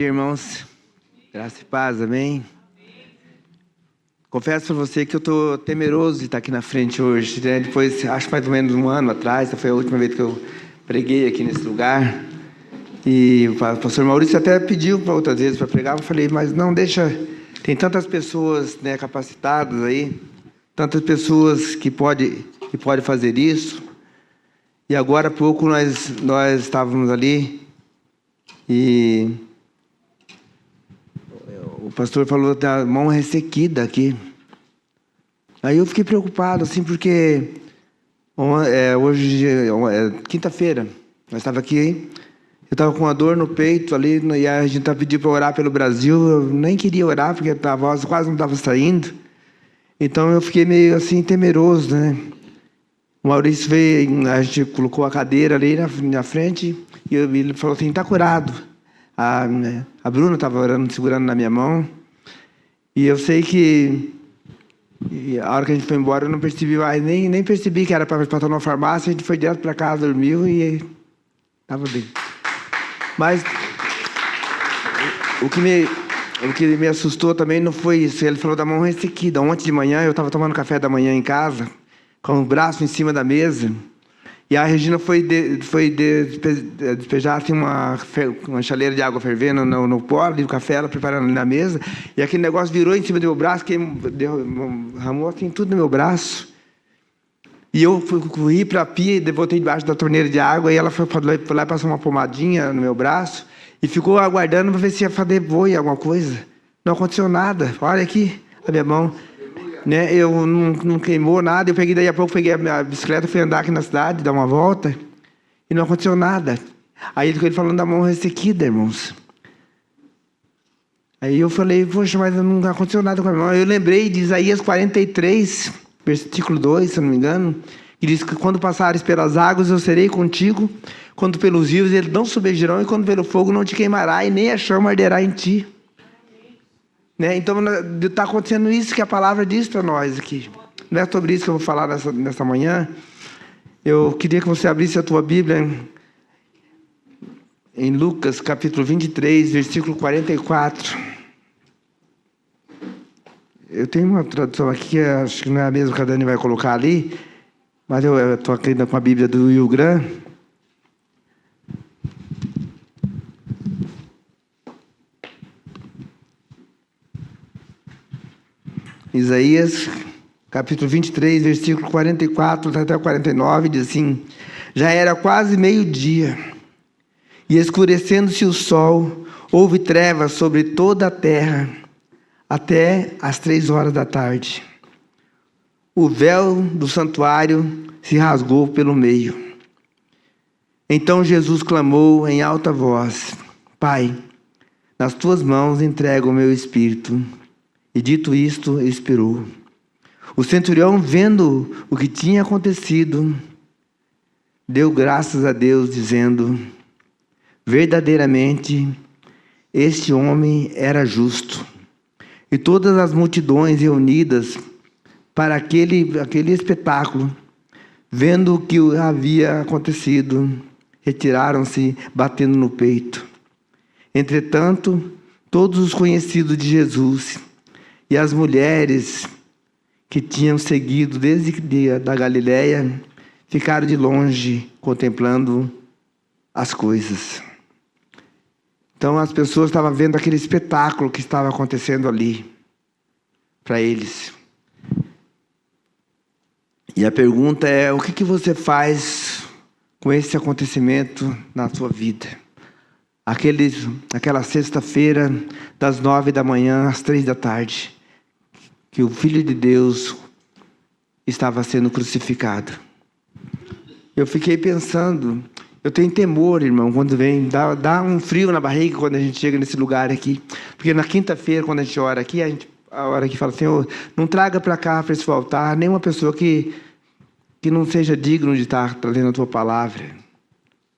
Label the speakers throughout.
Speaker 1: Irmãos, graça e paz, amém? Confesso para você que eu estou temeroso de estar aqui na frente hoje, né? Depois, acho mais ou menos um ano atrás, foi a última vez que eu preguei aqui nesse lugar. E o pastor Maurício até pediu para outras vezes para pregar, eu falei, mas não, deixa, tem tantas pessoas, né, capacitadas aí, tantas pessoas que pode fazer isso. E agora há pouco nós estávamos ali e o pastor falou da mão ressequida aqui. Aí eu fiquei preocupado, assim, porque hoje é quinta-feira, nós estávamos aqui, eu estava com uma dor no peito ali, e a gente estava pedindo para orar pelo Brasil, eu nem queria orar, porque a voz quase não estava saindo. Então eu fiquei meio assim, temeroso, né? O Maurício veio, a gente colocou a cadeira ali na frente, e ele falou assim, está curado. A Bruna estava orando, segurando na minha mão. E eu sei que a hora que a gente foi embora, eu não percebi mais, nem percebi que era para estar numa farmácia. A gente foi direto para casa, dormiu e estava bem. Mas o que me assustou também não foi isso. Ele falou da mão ressequida. Ontem de manhã, eu estava tomando café da manhã em casa, com o braço em cima da mesa. E a Regina foi despejar assim, uma chaleira de água fervendo no pó do café, ela preparando ali na mesa. E aquele negócio virou em cima do meu braço, que derramou assim, tudo no meu braço. E eu corri para a pia e botei debaixo da torneira de água. E ela foi lá e passou uma pomadinha no meu braço. E ficou aguardando para ver se ia fazer boi, alguma coisa. Não aconteceu nada. Olha aqui a minha mão. Né, eu não queimou nada. Eu peguei, daí a pouco peguei a minha bicicleta, fui andar aqui na cidade, dar uma volta, e não aconteceu nada. Aí ele falando da mão ressequida, irmãos. Aí eu falei, poxa, mas não aconteceu nada com a minha mão. Eu lembrei de Isaías 43, versículo 2, se eu não me engano, que diz que quando passares pelas águas eu serei contigo, quando pelos rios eles não submergirão, e quando pelo fogo não te queimará, e nem a chama arderá em ti. Né? Então, está acontecendo isso que a palavra diz para nós aqui. Não é sobre isso que eu vou falar nessa manhã. Eu queria que você abrisse a tua Bíblia em Lucas, capítulo 23, versículo 44. Eu tenho uma tradução aqui, acho que não é a mesma que a Dani vai colocar ali, mas eu estou aqui com a Bíblia do Will Graham. Isaías, capítulo 23, versículo 44 até 49, diz assim: já era quase meio-dia, e escurecendo-se o sol, houve trevas sobre toda a terra, até às 3 horas da tarde. O véu do santuário se rasgou pelo meio. Então Jesus clamou em alta voz: Pai, nas tuas mãos entrego o meu espírito. E dito isto, expirou. O centurião, vendo o que tinha acontecido, deu graças a Deus, dizendo: verdadeiramente, este homem era justo. E todas as multidões reunidas para aquele espetáculo, vendo o que havia acontecido, retiraram-se, batendo no peito. Entretanto, todos os conhecidos de Jesus e as mulheres que tinham seguido desde da Galileia ficaram de longe contemplando as coisas. Então as pessoas estavam vendo aquele espetáculo que estava acontecendo ali para eles. E a pergunta é: o que você faz com esse acontecimento na sua vida? Aquela sexta-feira, das 9 da manhã às 3 da tarde, que o Filho de Deus estava sendo crucificado. Eu fiquei pensando, eu tenho temor, irmão, quando vem, dá um frio na barriga quando a gente chega nesse lugar aqui. Porque na quinta-feira, quando a gente ora aqui, a hora que fala, Senhor, não traga para cá, para esse altar, nenhuma pessoa que não seja digno de estar trazendo a tua palavra.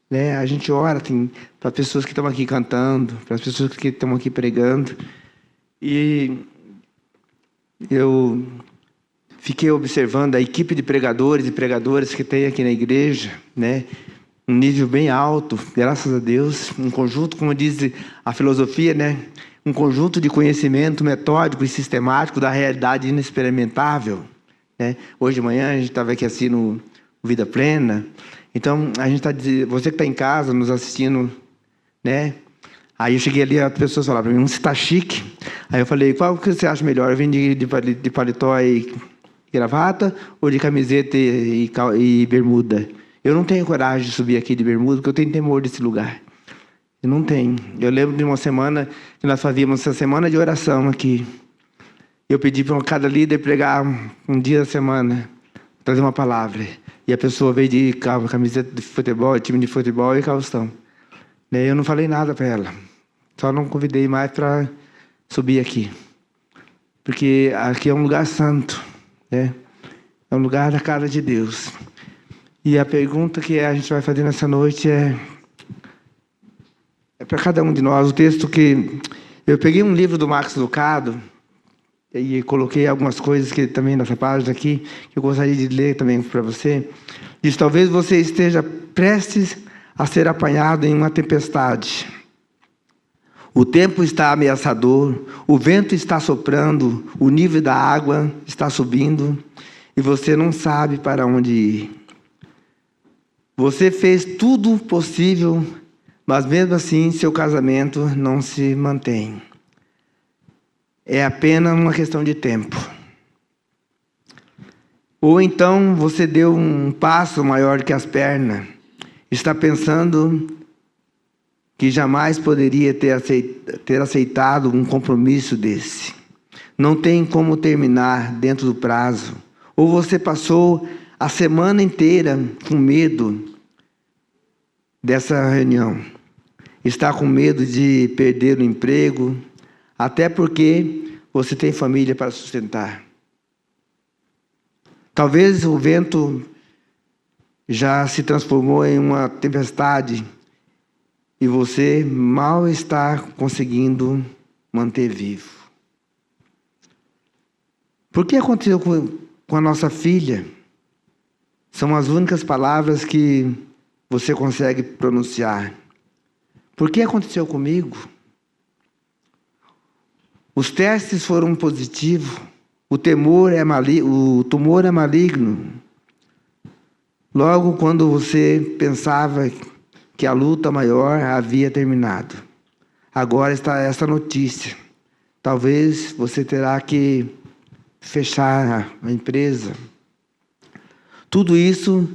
Speaker 1: Né? A gente ora assim, para as pessoas que estão aqui cantando, para as pessoas que estão aqui pregando. E eu fiquei observando a equipe de pregadores e pregadoras que tem aqui na igreja, né? um nível bem alto, graças a Deus, um conjunto, como diz a filosofia, né? Um conjunto de conhecimento metódico e sistemático da realidade inexperimentável, né? Hoje de manhã a gente estava aqui assim no Vida Plena, então a gente está dizendo, você que está em casa nos assistindo, né? Aí eu cheguei ali, as pessoas falaram para mim, você está chique? Aí eu falei, qual que você acha melhor? Eu vim de paletó e gravata ou de camiseta e bermuda? Eu não tenho coragem de subir aqui de bermuda, porque eu tenho temor desse lugar. Eu não tenho. Eu lembro de uma semana que nós fazíamos essa semana de oração aqui. Eu pedi para cada líder pregar um dia da semana, trazer uma palavra. E a pessoa veio de camiseta de futebol, time de futebol e calção. Eu não falei nada para ela. Só não convidei mais para subir aqui. Porque aqui é um lugar santo, né? É um lugar da casa de Deus. E a pergunta que a gente vai fazer nessa noite é para cada um de nós. O texto que... Eu peguei um livro do Max Lucado e coloquei algumas coisas que também nessa página aqui, que eu gostaria de ler também para você. Diz, talvez você esteja prestes a ser apanhado em uma tempestade. O tempo está ameaçador, o vento está soprando, o nível da água está subindo e você não sabe para onde ir. Você fez tudo possível, mas mesmo assim seu casamento não se mantém. É apenas uma questão de tempo. Ou então você deu um passo maior que as pernas. Está pensando que jamais poderia ter aceitado um compromisso desse. Não tem como terminar dentro do prazo. Ou você passou a semana inteira com medo dessa reunião. Está com medo de perder o emprego, até porque você tem família para sustentar. Talvez o vento já se transformou em uma tempestade e você mal está conseguindo manter vivo. Por que aconteceu com a nossa filha? São as únicas palavras que você consegue pronunciar. Por que aconteceu comigo? Os testes foram positivos. O tumor é maligno. Logo quando você pensava que a luta maior havia terminado. Agora está essa notícia. Talvez você terá que fechar a empresa. Tudo isso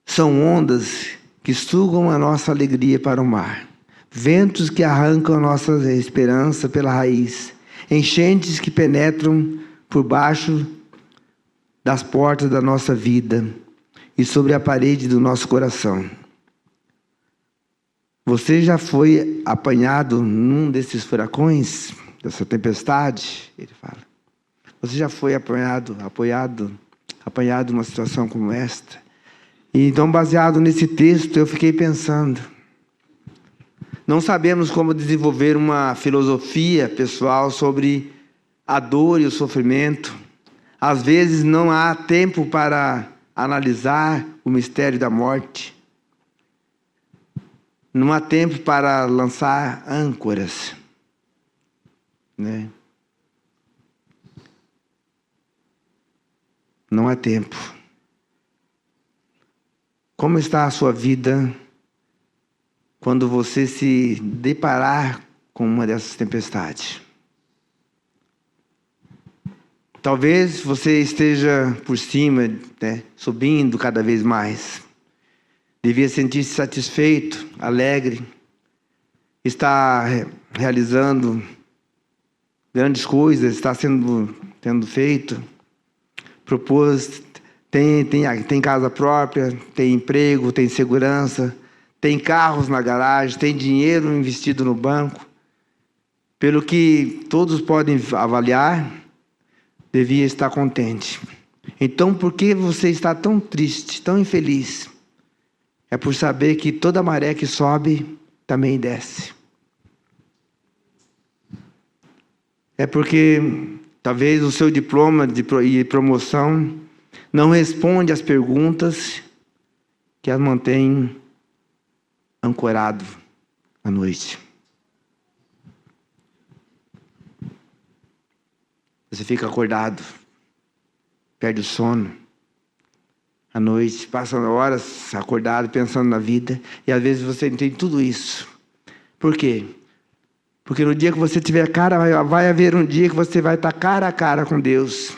Speaker 1: são ondas que sugam a nossa alegria para o mar. Ventos que arrancam a nossa esperança pela raiz. Enchentes que penetram por baixo das portas da nossa vida e sobre a parede do nosso coração. Você já foi apanhado num desses furacões, dessa tempestade? Ele fala. Você já foi apanhado numa situação como esta? E então, baseado nesse texto, eu fiquei pensando. Não sabemos como desenvolver uma filosofia pessoal sobre a dor e o sofrimento. Às vezes não há tempo para analisar o mistério da morte. Não há tempo para lançar âncoras, né? Não há tempo. Como está a sua vida quando você se deparar com uma dessas tempestades? Talvez você esteja por cima, né, subindo cada vez mais. Devia sentir-se satisfeito, alegre. Está realizando grandes coisas, está tendo feito. Propôs, tem casa própria, tem emprego, tem segurança, tem carros na garagem, tem dinheiro investido no banco. Pelo que todos podem avaliar, devia estar contente. Então, por que você está tão triste, tão infeliz? É por saber que toda maré que sobe, também desce. É porque talvez o seu diploma e promoção não responde às perguntas que as mantêm ancorado à noite. Você fica acordado, perde o sono à noite, passa horas acordado pensando na vida, e às vezes você entende tudo isso. Por quê? Porque no dia que você tiver vai haver um dia que você vai estar cara a cara com Deus,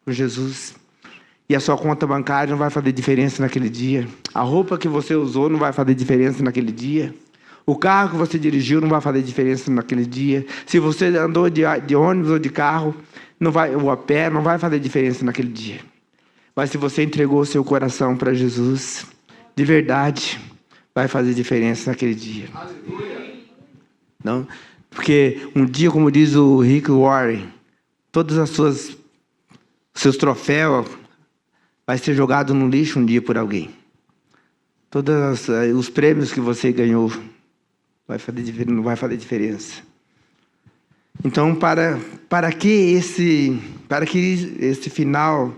Speaker 1: com Jesus. E a sua conta bancária não vai fazer diferença naquele dia. A roupa que você usou não vai fazer diferença naquele dia. O carro que você dirigiu não vai fazer diferença naquele dia. Se você andou de ônibus ou de carro, ou a pé, não vai fazer diferença naquele dia. Mas se você entregou o seu coração para Jesus, de verdade, vai fazer diferença naquele dia. Não? Porque um dia, como diz o Rick Warren, todos seus troféus vai ser jogado no lixo um dia por alguém. Todos os prêmios que você ganhou não vai fazer diferença. Então, para que esse final,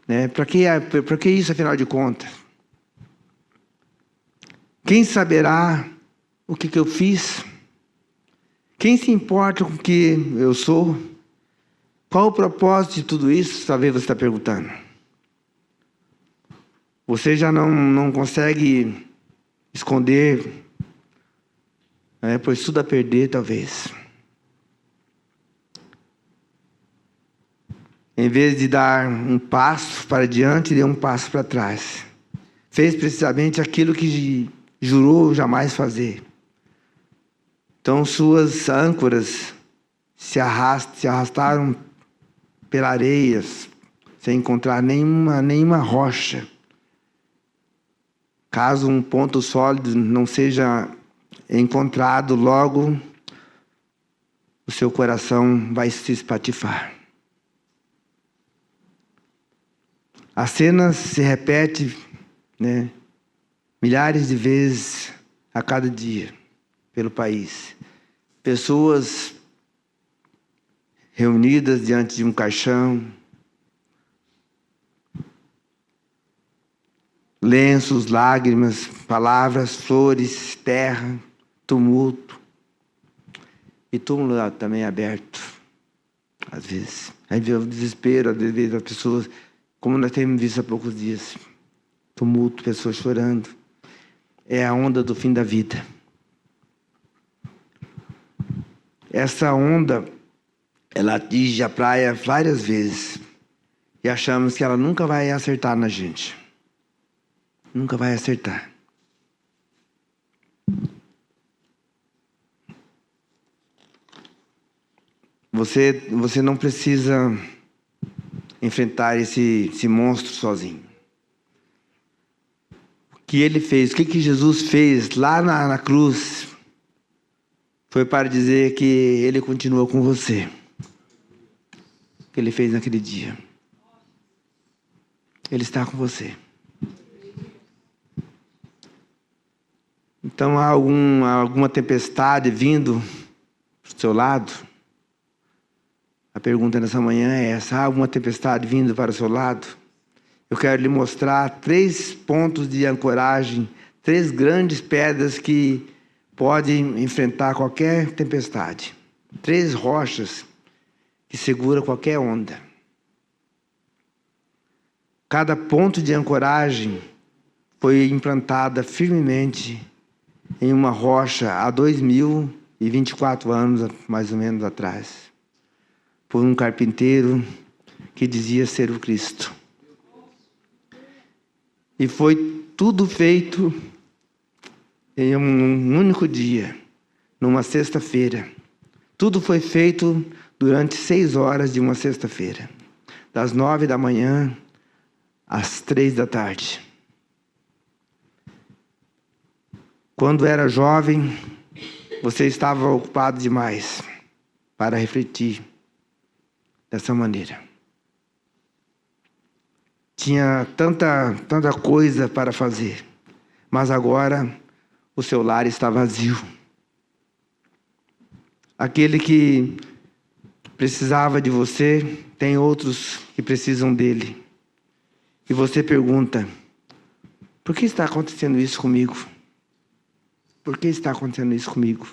Speaker 1: né? Para que isso, afinal de contas? Quem saberá o que eu fiz? Quem se importa com o que eu sou? Qual o propósito de tudo isso? Talvez você está perguntando. Você já não consegue esconder, pois tudo a perder, talvez. Em vez de dar um passo para diante, deu um passo para trás. Fez precisamente aquilo que jurou jamais fazer. Então suas âncoras se arrastaram pela areia, sem encontrar nenhuma rocha. Caso um ponto sólido não seja encontrado, logo o seu coração vai se espatifar. A cena se repete, né, milhares de vezes a cada dia pelo país. Pessoas reunidas diante de um caixão, lenços, lágrimas, palavras, flores, terra, tumulto. E túmulo também aberto, às vezes. Aí vê o desespero, às vezes as pessoas, como nós temos visto há poucos dias. Tumulto, pessoas chorando. É a onda do fim da vida. Essa onda, ela atinge a praia várias vezes. E achamos que ela nunca vai acertar na gente. Nunca vai acertar. Você não precisa enfrentar esse monstro sozinho. O que ele fez, o que Jesus fez lá na cruz, foi para dizer que ele continua com você. O que ele fez naquele dia. Ele está com você. Então há alguma tempestade vindo do seu lado? A pergunta nessa manhã é essa: há alguma tempestade vindo para o seu lado? Eu quero lhe mostrar 3 pontos de ancoragem, 3 grandes pedras que podem enfrentar qualquer tempestade. 3 rochas que seguram qualquer onda. Cada ponto de ancoragem foi implantada firmemente em uma rocha há 2024 anos, mais ou menos, atrás, por um carpinteiro que dizia ser o Cristo. E foi tudo feito em um único dia, numa sexta-feira. Tudo foi feito durante 6 horas de uma sexta-feira, das 9 da manhã às 3 da tarde. Quando era jovem, você estava ocupado demais para refletir dessa maneira. Tinha tanta coisa para fazer, mas agora o seu lar está vazio. Aquele que precisava de você, tem outros que precisam dele. E você pergunta: Por que está acontecendo isso comigo? Por que está acontecendo isso comigo?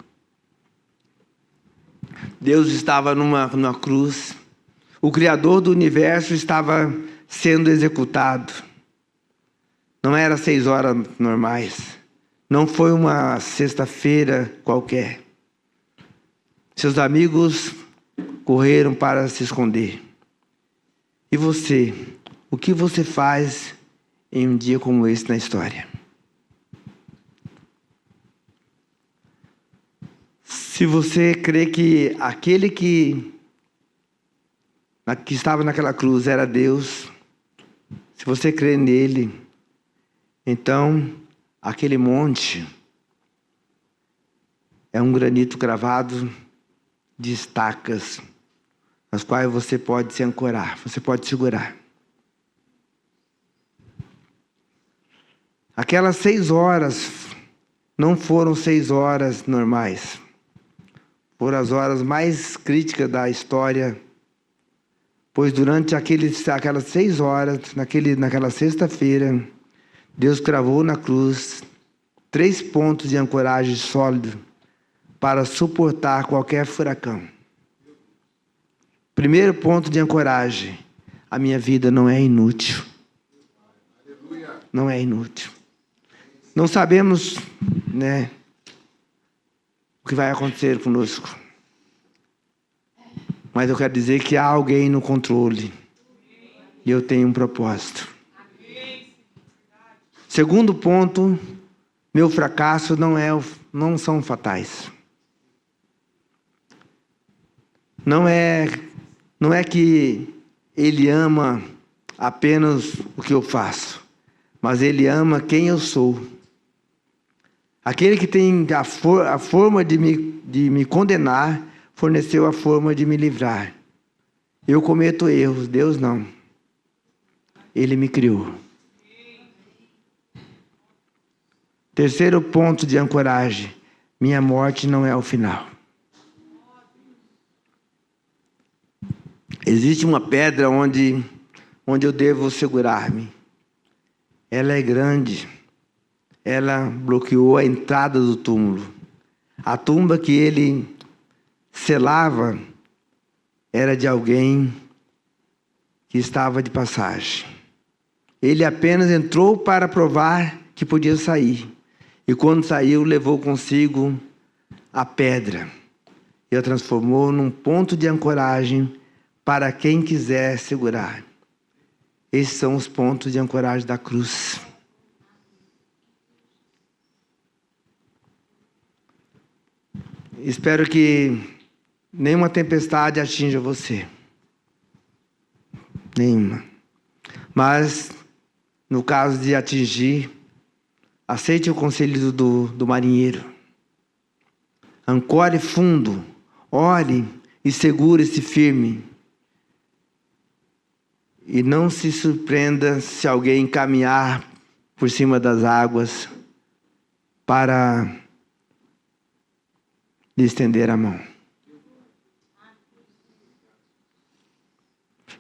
Speaker 1: Deus estava numa cruz. O Criador do universo estava sendo executado. Não era 6 horas normais. Não foi uma sexta-feira qualquer. Seus amigos correram para se esconder. E você? O que você faz em um dia como esse na história? Se você crê que aquele que estava naquela cruz era Deus, se você crê nele, então aquele monte é um granito cravado de estacas, as quais você pode se ancorar, você pode segurar. Aquelas 6 horas não foram 6 horas normais. Foram as horas mais críticas da história, pois durante aquelas 6 horas, naquela sexta-feira, Deus cravou na cruz 3 pontos de ancoragem sólidos para suportar qualquer furacão. Primeiro ponto de ancoragem: a minha vida não é inútil. Não é inútil. Não sabemos, né, o que vai acontecer conosco. Mas eu quero dizer que há alguém no controle. E eu tenho um propósito. Segundo ponto, meu fracasso não são fatais. Não é que Ele ama apenas o que eu faço, mas Ele ama quem eu sou. Aquele que tem a forma de me condenar, forneceu a forma de me livrar. Eu cometo erros, Deus não. Ele me criou. Terceiro ponto de ancoragem: minha morte não é o final. Existe uma pedra onde eu devo segurar-me. Ela é grande. Ela bloqueou a entrada do túmulo. A tumba que ele selava era de alguém que estava de passagem. Ele apenas entrou para provar que podia sair. E quando saiu, levou consigo a pedra. E a transformou num ponto de ancoragem para quem quiser segurar. Esses são os pontos de ancoragem da cruz. Espero que nenhuma tempestade atinja você. Nenhuma. Mas, no caso de atingir, aceite o conselho do marinheiro. Ancore fundo, ore e segure-se firme. E não se surpreenda se alguém caminhar por cima das águas para lhe estender a mão.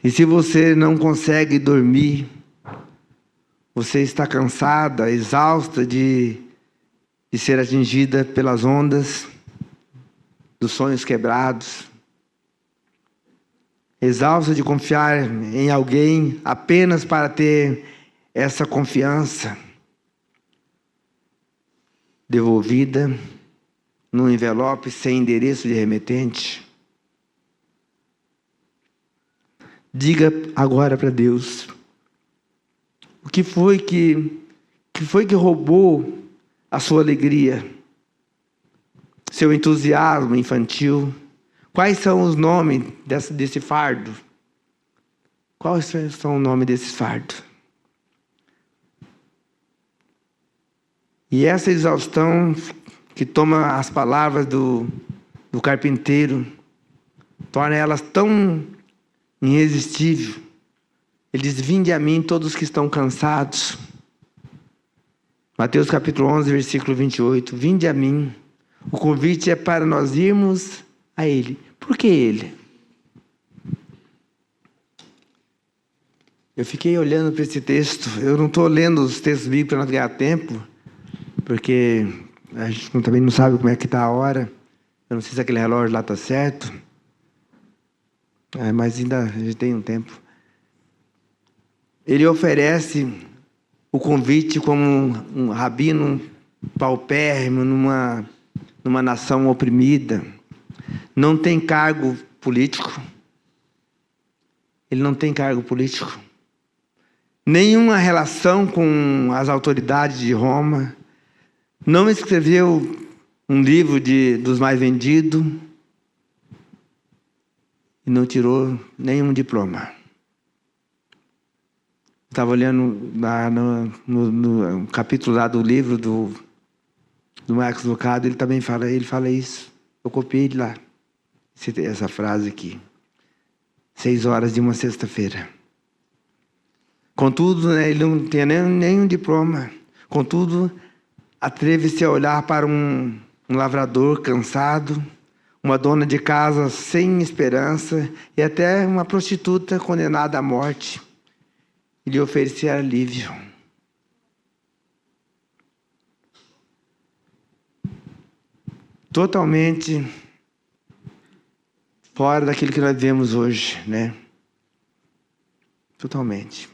Speaker 1: E se você não consegue dormir, você está cansada, exausta de ser atingida pelas ondas, dos sonhos quebrados, exausta de confiar em alguém apenas para ter essa confiança devolvida num envelope sem endereço de remetente. Diga agora para Deus: o que foi que roubou a sua alegria, seu entusiasmo infantil? Quais são os nomes desse fardo? Quais são os nomes desses fardos? E essa exaustão que toma as palavras do carpinteiro, torna elas tão irresistíveis. Ele diz: vinde a mim todos que estão cansados. Mateus capítulo 11, versículo 28. Vinde a mim. O convite é para nós irmos a Ele. Por que Ele? Eu fiquei olhando para esse texto. Eu não estou lendo os textos bíblicos para não ganhar tempo, porque a gente também não sabe como é que está a hora. Eu não sei se aquele relógio lá está certo. Mas ainda a gente tem um tempo. Ele oferece o convite como um rabino paupérrimo numa nação oprimida. Não tem cargo político. Ele não tem cargo político. Nenhuma relação com as autoridades de Roma. Não escreveu um livro dos mais vendidos. E não tirou nenhum diploma. Estava olhando no capítulo lá do livro do Marcos Lucado, ele também fala isso. Eu copiei ele lá. Essa frase aqui. 6 horas de uma sexta-feira. Contudo, né, ele não tinha nenhum diploma. Contudo, atreve-se a olhar para um lavrador cansado, uma dona de casa sem esperança e até uma prostituta condenada à morte. E lhe oferecer alívio. Totalmente fora daquilo que nós vemos hoje, né? Totalmente.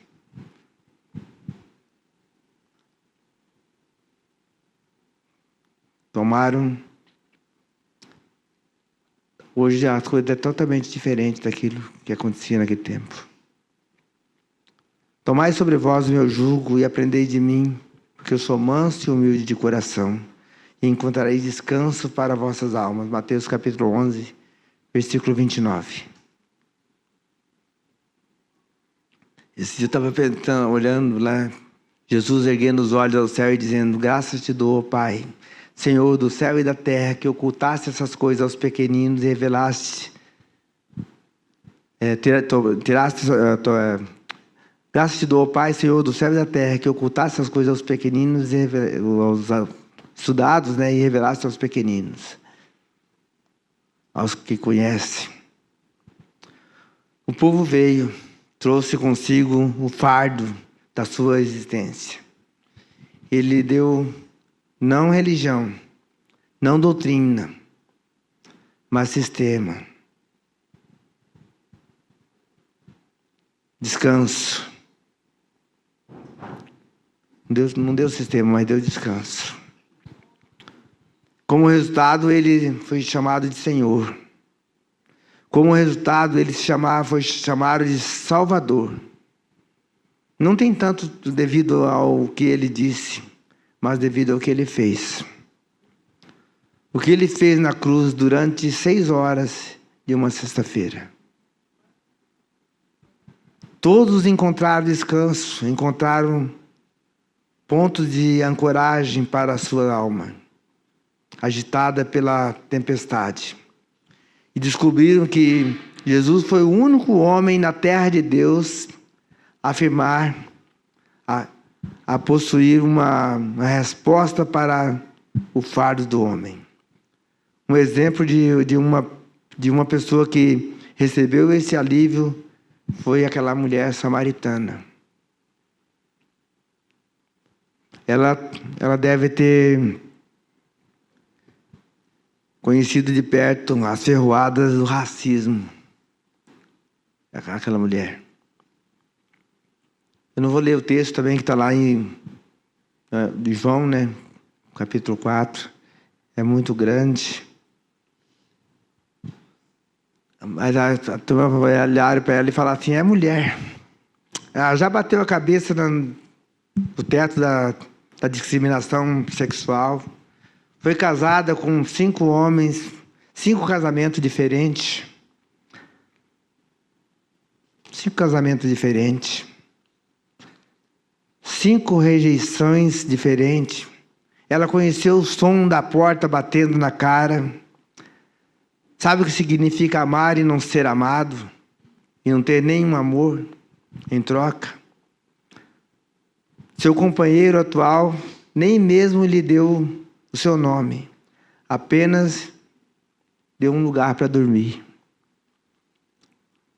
Speaker 1: Hoje a coisa é totalmente diferente daquilo que acontecia naquele tempo. Tomai sobre vós o meu jugo e aprendei de mim, porque eu sou manso e humilde de coração, e encontrareis descanso para vossas almas. Mateus capítulo 11, versículo 29. Esse dia eu estava olhando lá, Jesus erguendo os olhos ao céu e dizendo: graças te dou, Pai, Senhor do céu e da terra, que ocultaste essas coisas aos pequeninos e revelaste, graças te dou, Pai, Senhor do céu e da terra, que ocultaste essas coisas aos pequeninos, aos estudados, né, e revelaste aos pequeninos, aos que conhecem. O povo veio, trouxe consigo o fardo da sua existência. Ele deu não religião, não doutrina, mas sistema. Descanso. Deus não deu sistema, mas deu descanso. Como resultado, ele foi chamado de Senhor. Como resultado, ele foi chamado de Salvador. Não tem tanto devido ao que ele disse, mas devido ao que ele fez. O que ele fez na cruz durante 6 horas de uma sexta-feira. Todos encontraram descanso, encontraram pontos de ancoragem para a sua alma, agitada pela tempestade. E descobriram que Jesus foi o único homem na terra de Deus a afirmar, a possuir uma resposta para o fardo do homem. Um exemplo de uma pessoa que recebeu esse alívio foi aquela mulher samaritana. Ela deve ter conhecido de perto as ferroadas do racismo. Aquela mulher. Eu não vou ler o texto também que está lá de João, né? Capítulo 4. É muito grande. Mas a turma vai olhar para ela e falar assim: é mulher. Ela já bateu a cabeça no teto da discriminação sexual. Foi casada com 5 homens, 5 casamentos diferentes. 5 casamentos diferentes. 5 rejeições diferentes. Ela conheceu o som da porta batendo na cara. Sabe o que significa amar e não ser amado? E não ter nenhum amor em troca? Seu companheiro atual nem mesmo lhe deu o seu nome. Apenas deu um lugar para dormir.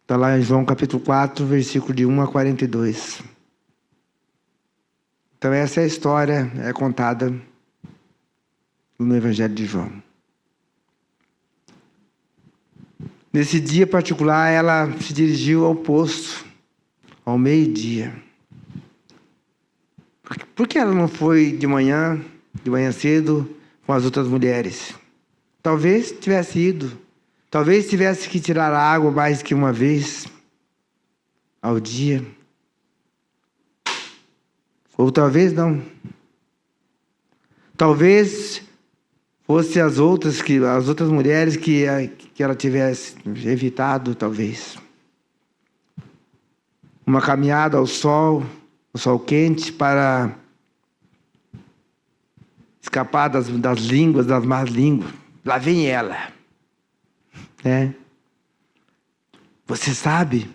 Speaker 1: Está lá em João capítulo 4, versículo de 1 a 42. Então essa é a história, é contada no Evangelho de João. Nesse dia particular, ela se dirigiu ao poço, ao meio-dia. Por que ela não foi de manhã cedo, com as outras mulheres? Talvez tivesse ido. Talvez tivesse que tirar a água mais que uma vez ao dia. Ou talvez não. Talvez fosse as outras mulheres que ela tivesse evitado, talvez. Uma caminhada ao sol quente, para escapar das línguas, das más línguas. Lá vem ela. Né? Você sabe,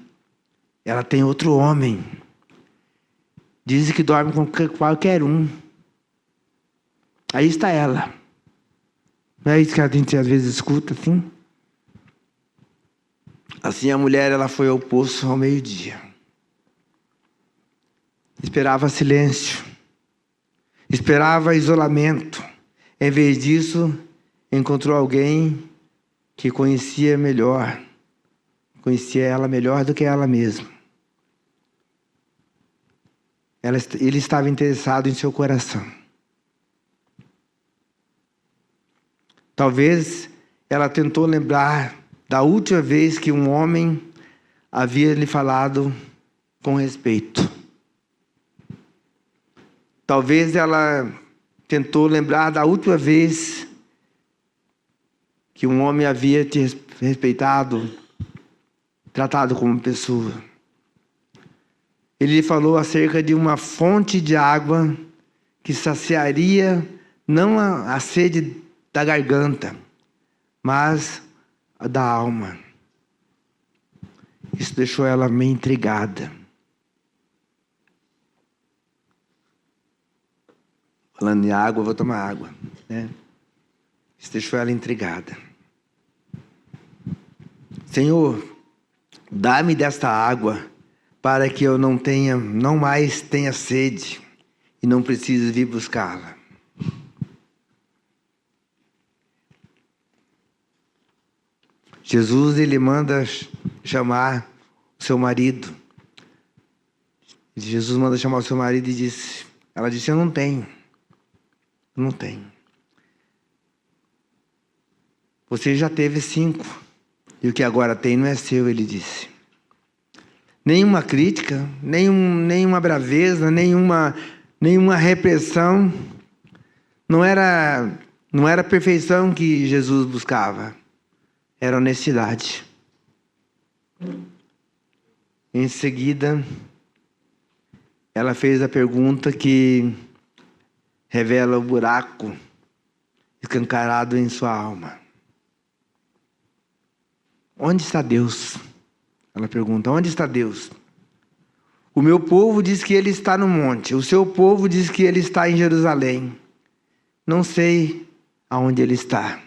Speaker 1: ela tem outro homem. Dizem que dorme com qualquer um. Aí está ela. Não é isso que a gente às vezes escuta assim? Assim a mulher, ela foi ao poço ao meio-dia. Esperava silêncio. Esperava isolamento. Em vez disso, encontrou alguém que conhecia melhor. Conhecia ela melhor do que ela mesma. Ele estava interessado em seu coração. Talvez ela tentou lembrar da última vez que um homem havia lhe falado com respeito. Talvez ela tentou lembrar da última vez que um homem havia te respeitado, tratado como pessoa. Ele lhe falou acerca de uma fonte de água que saciaria não a sede da garganta, mas a da alma. Isso deixou ela meio intrigada. Falando em água, eu vou tomar água. Né? Isso deixou ela intrigada. Senhor, dá-me desta água, para que eu não mais tenha sede e não precise vir buscá-la. Jesus, ele manda chamar o seu marido. Jesus manda chamar o seu marido e ela disse, eu não tenho. Você já teve 5, e o que agora tem não é seu, ele disse. Nenhuma crítica, nenhuma braveza, nenhuma repressão. Não era a perfeição que Jesus buscava. Era honestidade. Em seguida, ela fez a pergunta que revela o buraco escancarado em sua alma. Onde está Deus? Ela pergunta, onde está Deus? O meu povo diz que ele está no monte. O seu povo diz que ele está em Jerusalém. Não sei aonde ele está.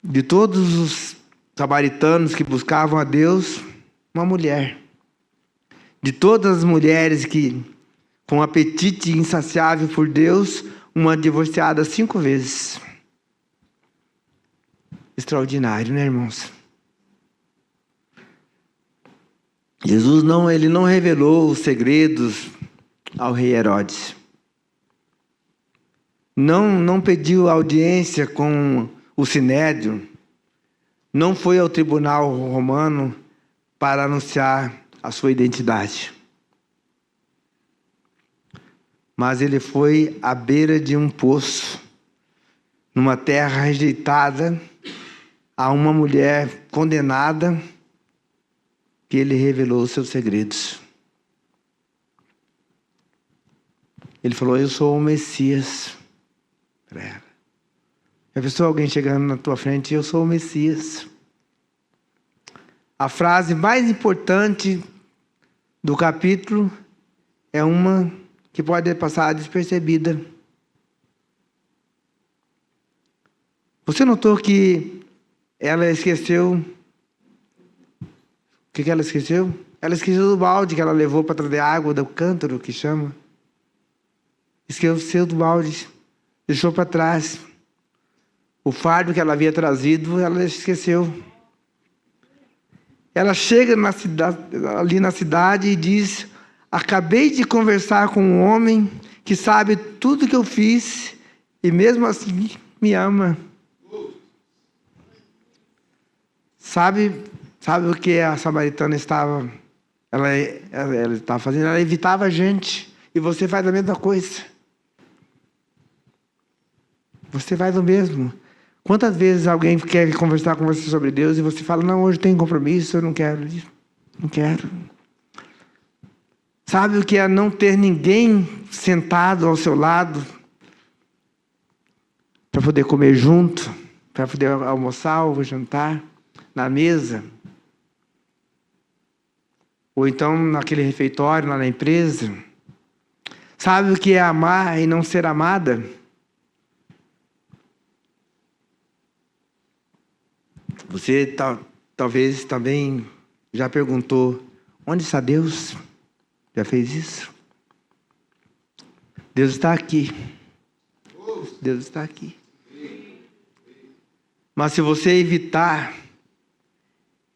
Speaker 1: De todos os samaritanos que buscavam a Deus, uma mulher. De todas as mulheres que, com apetite insaciável por Deus, uma divorciada 5 vezes. Extraordinário, né, irmãos? Jesus ele não revelou os segredos ao rei Herodes. Não pediu audiência com o Sinédrio. Não foi ao tribunal romano para anunciar a sua identidade. Mas ele foi à beira de um poço, numa terra rejeitada, a uma mulher condenada, que ele revelou os seus segredos. Ele falou, eu sou o Messias, para ela. Já pensou alguém chegando na tua frente, eu sou o Messias. A frase mais importante do capítulo é uma que pode passar despercebida. Você notou que ela esqueceu. O que ela esqueceu? Ela esqueceu do balde que ela levou para trazer água do cântaro, que chama. Esqueceu do balde. Deixou para trás. O fardo que ela havia trazido, ela esqueceu. Ela chega ali na cidade e diz: acabei de conversar com um homem que sabe tudo que eu fiz e mesmo assim me ama. Sabe o que a samaritana estava? Ela estava fazendo? Ela evitava a gente. E você faz a mesma coisa. Você faz o mesmo. Quantas vezes alguém quer conversar com você sobre Deus e você fala: não, hoje tem compromisso, eu não quero. Não quero. Sabe o que é não ter ninguém sentado ao seu lado para poder comer junto, para poder almoçar ou jantar na mesa? Ou então naquele refeitório lá na empresa? Sabe o que é amar e não ser amada? Você talvez também já perguntou: onde está Deus? Já fez isso? Deus está aqui. Deus está aqui. Mas se você evitar,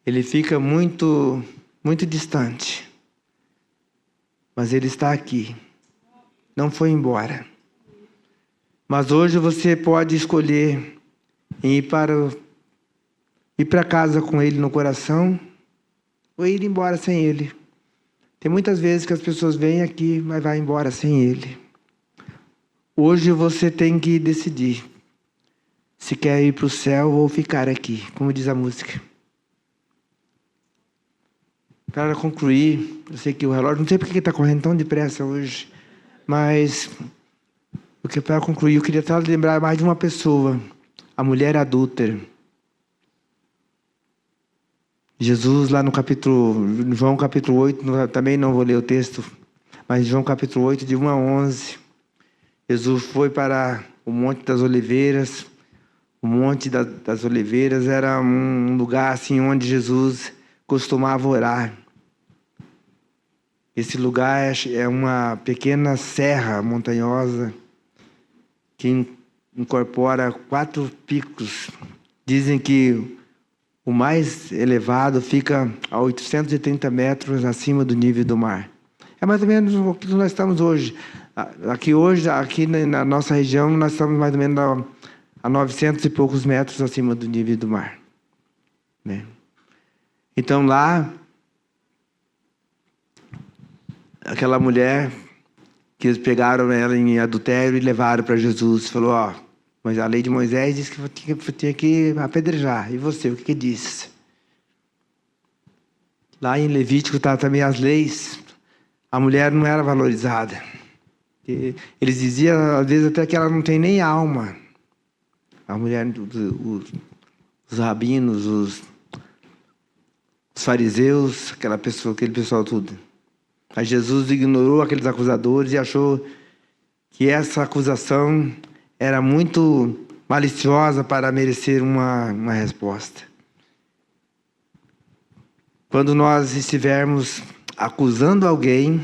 Speaker 1: Ele fica muito, muito distante. Mas Ele está aqui. Não foi embora. Mas hoje você pode escolher ir para casa com Ele no coração ou ir embora sem Ele. Tem muitas vezes que as pessoas vêm aqui, mas vai embora sem Ele. Hoje você tem que decidir se quer ir para o céu ou ficar aqui, como diz a música. Para concluir, eu sei que o relógio, não sei porque está correndo tão depressa hoje, mas para concluir, eu queria lembrar mais de uma pessoa, a mulher adúltera. Jesus, lá no João capítulo 8, também não vou ler o texto, mas João capítulo 8, de 1 a 11, Jesus foi para o Monte das Oliveiras. O Monte das Oliveiras era um lugar assim onde Jesus costumava orar. Esse lugar é uma pequena serra montanhosa que incorpora 4 picos. Dizem que o mais elevado fica a 830 metros acima do nível do mar. É mais ou menos o que nós estamos hoje. Aqui na nossa região, nós estamos mais ou menos a 900 e poucos metros acima do nível do mar. Né? Então lá, aquela mulher que eles pegaram ela em adultério e levaram para Jesus, falou: mas a lei de Moisés diz que tinha que apedrejar. E você, o que diz? Lá em Levítico está também as leis. A mulher não era valorizada. Eles diziam, às vezes, até que ela não tem nem alma. A mulher, os rabinos, os fariseus, aquele pessoal tudo. Mas Jesus ignorou aqueles acusadores e achou que essa acusação era muito maliciosa para merecer uma resposta. Quando nós estivermos acusando alguém,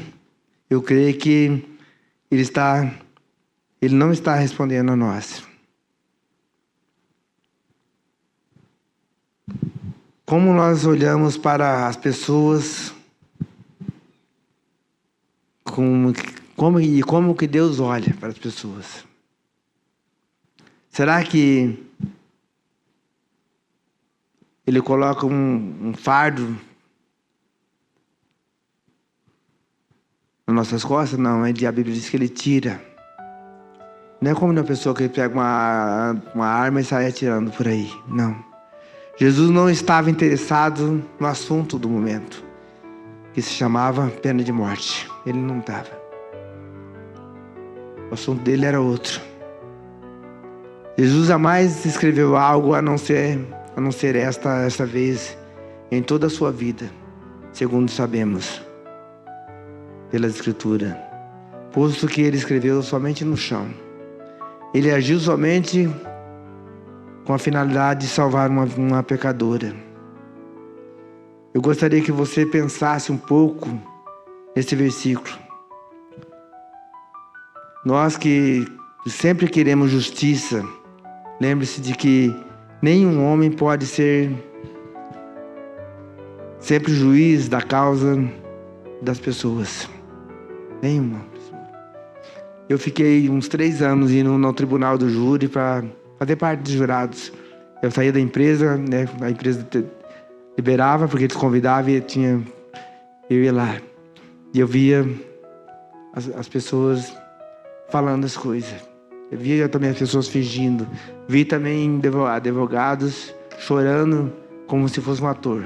Speaker 1: eu creio que ele não está respondendo a nós. Como nós olhamos para as pessoas, como que Deus olha para as pessoas? Será que Ele coloca um fardo nas nossas costas? Não, a Bíblia diz que Ele tira. Não é como uma pessoa que pega uma arma e sai atirando por aí. Não. Jesus não estava interessado no assunto do momento, que se chamava pena de morte. Ele não estava. O assunto dele era outro. Jesus jamais escreveu algo a não ser esta vez em toda a sua vida, segundo sabemos pela Escritura, posto que ele escreveu somente no chão. Ele agiu somente com a finalidade de salvar uma pecadora. Eu gostaria que você pensasse um pouco nesse versículo. Nós que sempre queremos justiça, lembre-se de que nenhum homem pode ser sempre juiz da causa das pessoas. Nenhuma pessoa. Eu fiquei uns 3 anos indo no tribunal do júri para fazer parte dos jurados. Eu saía da empresa, né? A empresa liberava, porque eles convidavam e eu ia lá. E eu via as pessoas falando as coisas. Eu via também as pessoas fingindo. Vi também advogados chorando como se fosse um ator.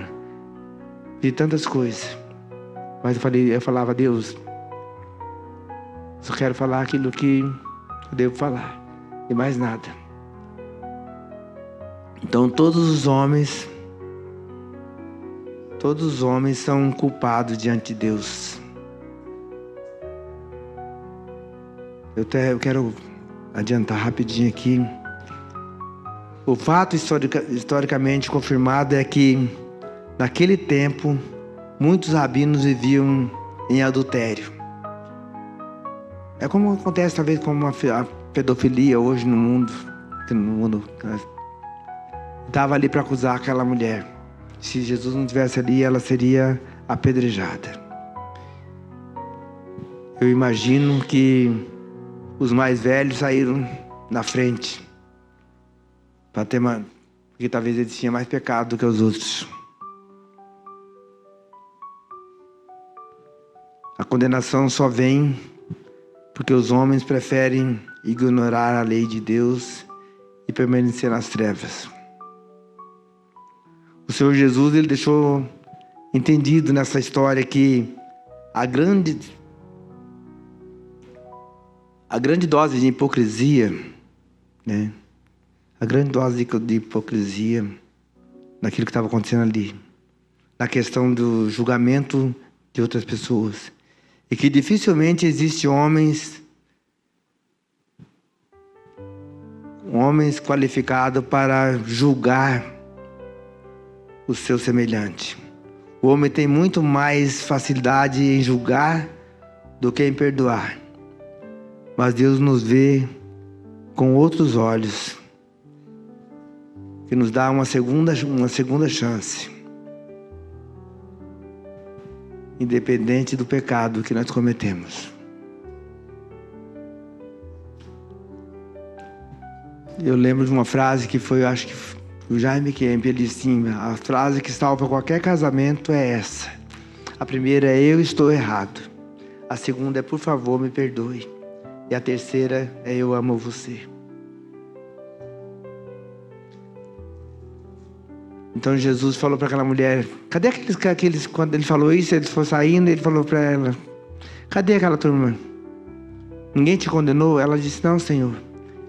Speaker 1: Vi tantas coisas. Mas eu falava, Deus, só quero falar aquilo que eu devo falar. E mais nada. Então todos os homens são culpados diante de Deus. Eu quero adiantar rapidinho aqui. O fato historicamente confirmado é que, naquele tempo, muitos rabinos viviam em adultério. É como acontece talvez com a pedofilia hoje no mundo. Estava ali para acusar aquela mulher. Se Jesus não estivesse ali, ela seria apedrejada. Eu imagino que os mais velhos saíram na frente, porque talvez eles tinham mais pecado do que os outros. A condenação só vem porque os homens preferem ignorar a lei de Deus e permanecer nas trevas. O Senhor Jesus, ele deixou entendido nessa história que a grande dose de hipocrisia, né? A grande dose de hipocrisia naquilo que estava acontecendo ali, na questão do julgamento de outras pessoas, e que dificilmente existe homens qualificados para julgar o seu semelhante. O homem tem muito mais facilidade em julgar do que em perdoar. Mas Deus nos vê com outros olhos, que nos dá uma segunda chance, independente do pecado que nós cometemos. Eu lembro de uma frase que foi, acho que o Jaime Kemp, ele disse assim, a frase que salva qualquer casamento é essa. A primeira é: eu estou errado. A segunda é: por favor, me perdoe. E a terceira é: eu amo você. Então Jesus falou para aquela mulher, cadê aqueles, quando ele falou isso, ele foi saindo, ele falou para ela, cadê aquela turma? Ninguém te condenou? Ela disse, não, Senhor.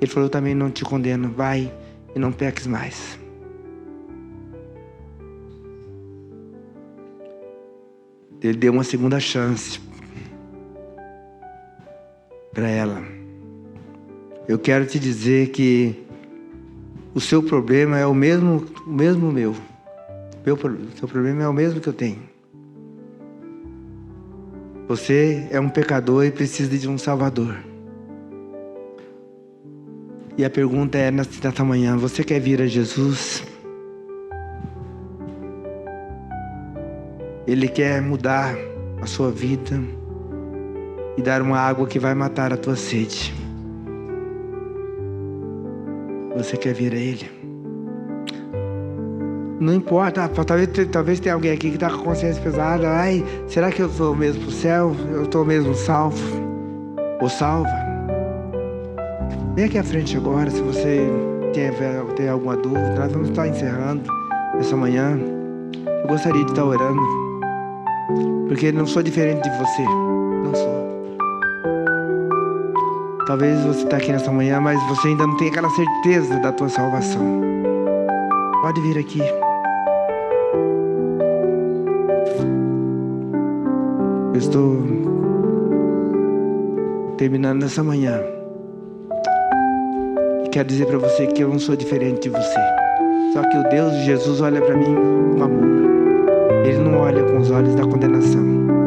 Speaker 1: Ele falou, eu também não te condeno, vai e não peques mais. Ele deu uma segunda chance para ela. Eu quero te dizer que o seu problema é o mesmo meu. O seu problema é o mesmo que eu tenho. Você é um pecador e precisa de um Salvador. E a pergunta é nesta manhã, você quer vir a Jesus? Ele quer mudar a sua vida e dar uma água que vai matar a tua sede. Você quer vir a Ele? Não importa, talvez tenha alguém aqui que está com a consciência pesada. Ai, será que eu estou mesmo para o céu? Eu estou mesmo salvo? Ou salva? Vem aqui à frente agora, se você tem alguma dúvida. Nós vamos estar encerrando essa manhã. Eu gostaria de estar orando, porque eu não sou diferente de você. Não sou. Talvez você está aqui nessa manhã, mas você ainda não tem aquela certeza da tua salvação. Pode vir aqui. Eu estou terminando nessa manhã. quero dizer para você que eu não sou diferente de você. Só que o Deus de Jesus olha para mim com amor. Ele não olha com os olhos da condenação.